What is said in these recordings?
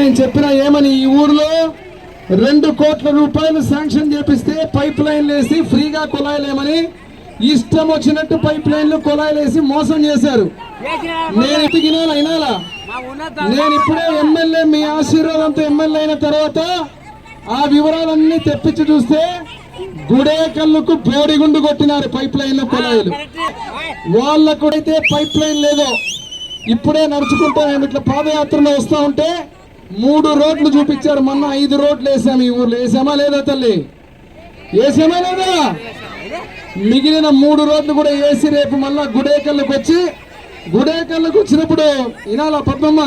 నేను చెప్పిన ఏమని ఈ ఊర్లో 2 కోట్ల రూపాయలు శాంక్షన్ చేపిస్తే పైప్ లైన్లు వేసి ఫ్రీగా కుళాయిలేమని ఇష్టం వచ్చినట్టు పైప్ లైన్లు కుళాయిలు వేసి మోసం చేశారు. నేను ఇనాలా నేను ఇప్పుడే ఎమ్మెల్యే మీ ఆశీర్వాదంతో ఎమ్మెల్యే అయిన తర్వాత ఆ వివరాలన్నీ తెప్పించి చూస్తే గుడేకల్లుకు బోడిగుండు కొట్టినారు పైప్ లైన్లు కుళాయిలు. వాళ్ళకు అయితే పైప్ లైన్ లేదో ఇప్పుడే నడుచుకుంటా మేము ఇట్లా పాదయాత్రలో వస్తా ఉంటే 3 రోడ్లు చూపించారు. మొన్న 5 రోడ్లు వేసాము ఈ ఊర్లో. వేసామా లేదా తల్లి? వేసామా లేదా? మిగిలిన 3 రోడ్లు కూడా వేసి రేపు మళ్ళా గుడేకల్లుకు వచ్చి గుడేకల్లుకు వచ్చినప్పుడు ఇనాల పద్మమ్మ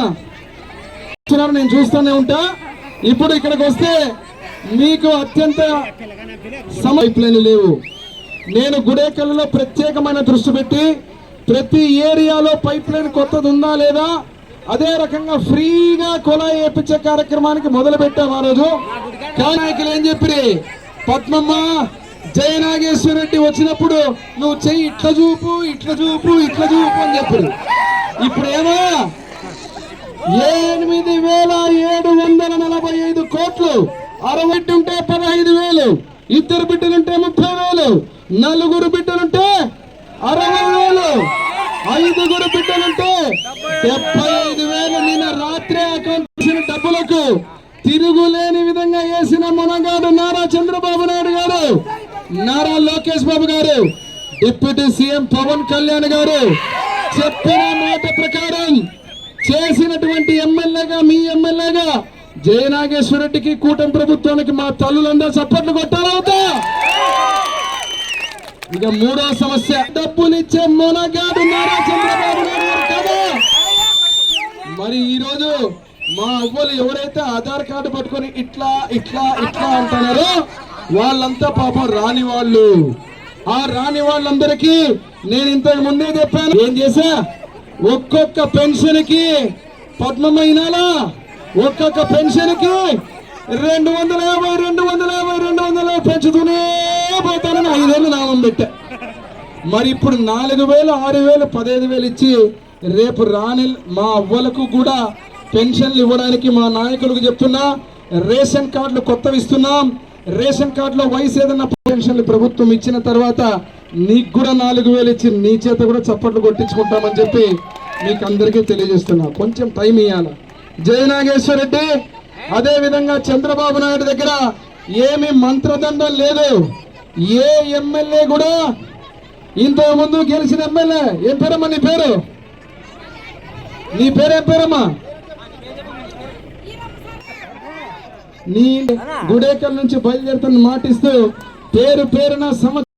నేను చూస్తూనే ఉంటా. ఇప్పుడు ఇక్కడికి వస్తే మీకు అత్యంత పైప్ లైన్లు లేవు. నేను గుడేకల్లులో ప్రత్యేకమైన దృష్టి పెట్టి ప్రతి ఏరియాలో పైప్ లైన్ కొత్తది ఉందా లేదా అదే రకంగా ఫ్రీగా కుళాయి వేయించే కార్యక్రమానికి మొదలు పెట్టాం. ఆ రోజు నాయకులు ఏం చెప్పి పద్మమ్మ జయనాగేశ్వర రెడ్డి వచ్చినప్పుడు నువ్వు చెయ్యి ఇట్లా చూపు ఇట్లా చూపు ఇట్లా చూపు అని చెప్పారు. ఇప్పుడేమో 8,745 కోట్లు, 60 ఉంటే 15,000, 2 బిడ్డలుంటే 30,000, 4 బిడ్డలుంటే 60,000, 5 బిడ్డలుంటే 75,000 నిన్న రాత్రే అకౌంట్ చేసిన డబ్బులకు తిరుగులేని విధంగా వేసిన మనగాడు నారా చంద్రబాబు నాయుడు గారు, నారా లోకేష్ బాబు గారు, డిప్యూటీ సీఎం పవన్ కళ్యాణ్ గారు చెప్పిన మాట ప్రకారం చేసినటువంటి ఎమ్మెల్యేగా మీ ఎమ్మెల్యేగా జయనాగేశ్వర రెడ్డికి కూటమి ప్రభుత్వానికి మా తల్లులందరూ చప్పట్లు కొట్టాలవుతా. ఇక 3వ సమస్య డబ్బులిచ్చే మొనగాడు నారా చంద్రబాబు నాయుడు గారు కదా. మరి ఈరోజు మా అవ్వలు ఎవరైతే ఆధార్ కార్డు పట్టుకొని ఇట్లా ఇట్లా ఇట్లా అంటున్నారో వాళ్ళంతా పాపం రాని వాళ్ళు. ఆ రాని వాళ్ళందరికీ నేను ఇంతకు ముందే చెప్పాను. ఏం చేశా? ఒక్కొక్క పెన్షన్ కి పద్మమ్మ ఇనాలా ఒక్కొక్క పెన్షన్ కి 250 పెంచుతూనే పోతానని 5 ఏళ్ళు నామం పెట్టా. మరి ఇప్పుడు 4,000, 6,000, 15,000 ఇచ్చి రేపు రాని మా అవ్వలకు కూడా పెన్షన్లు ఇవ్వడానికి మా నాయకులకు చెప్తున్నా. రేషన్ కార్డులు కొత్తవి ఇస్తున్నాం. రేషన్ కార్డులో వయసు ఏదన్నా పెన్షన్లు ప్రభుత్వం ఇచ్చిన తర్వాత నీకు కూడా 4,000 ఇచ్చి నీ చేత కూడా చప్పట్లు కొట్టించుకుంటామని చెప్పి మీకు అందరికీ తెలియజేస్తున్నా. కొంచెం టైం ఇవ్వాలి. జయనాగేశ్వర రెడ్డి అదే విధంగా చంద్రబాబు నాయుడు దగ్గర ఏమి మంత్రదండం లేదు. ఏ ఎమ్మెల్యే కూడా ఇంతకు ముందు గెలిచిన ఎమ్మెల్యే ఏం పేరమ్మా నీ పేరు? నీ పేరేం పేరమ్మా? నీ గుడేకల్ నుంచి బయలుదేరుతున్న మాటిస్తూ పేరున